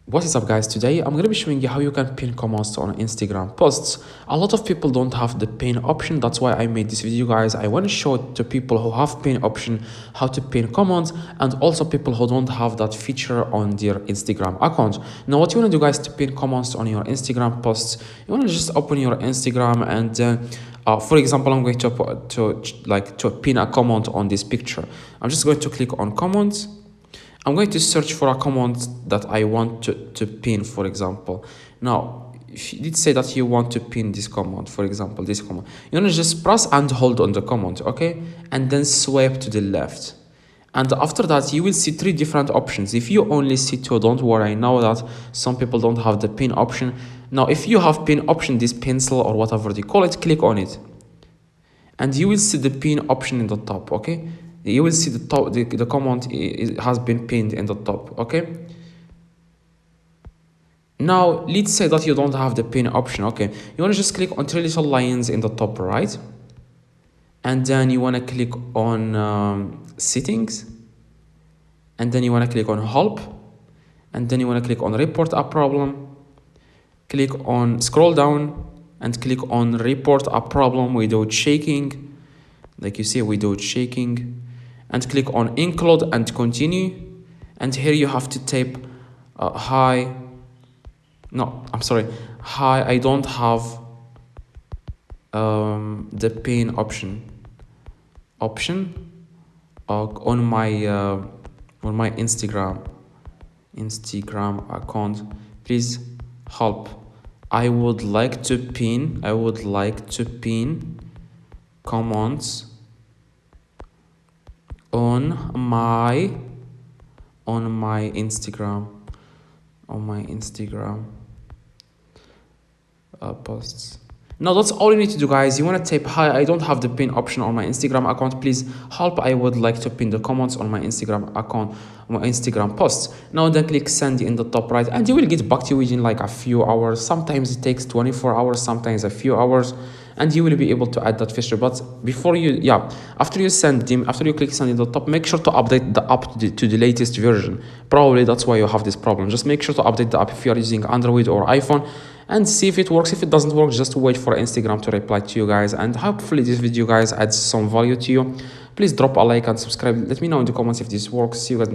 What is up, guys? Today I'm going to be showing you how you can pin comments on Instagram posts. A lot of people don't have the pin option. That's why I made this video, guys. I want to show to people who have pin option how to pin comments, and also people who don't have that feature on their Instagram account. Now what you want to do, guys, to pin comments on your Instagram posts, you want to just open your Instagram and for example, I'm going to pin a comment on this picture. I'm just going to click on comments. I'm going to search for a comment that I want to pin, for example. Now, if you did say that you want to pin this comment, for example, this comment, you want to just press and hold on the comment, okay? And then swipe to the left. And after that, you will see three different options. If you only see two, don't worry. I know that some people don't have the pin option. Now, if you have pin option, this pencil or whatever they call it, click on it. And you will see the pin option in the top, okay? You will see the top, the comment has been pinned in the top, okay? Now, let's say that you don't have the pin option, okay? You want to just click on three little lines in the top right. And then you want to click on settings. And then you want to click on help. And then you want to click on report a problem. Click on scroll down and click on report a problem without shaking. Like you see, without shaking. And click on include and continue. And here you have to type hi. No, I'm sorry. Hi, I don't have the pin option on my Instagram account. Please help. I would like to pin comments on my Instagram posts. Now that's all you need to do, guys. You want to type hi, I don't have the pin option on my Instagram account, please help, I would like to pin the comments on my Instagram account, my Instagram posts. Now then click send in the top right, and you will get back to you within like a few hours. Sometimes it takes 24 hours, sometimes a few hours, and you will be able to add that feature. But before you, after you send them, after you click send in the top, make sure to update the app to the latest version. Probably that's why you have this problem. Just make sure to update the app if you are using Android or iPhone, and see if it works. If it doesn't work, just wait for Instagram to reply to you, guys. And hopefully this video, guys, adds some value to you. Please drop a like and subscribe. Let me know in the comments if this works. See you guys.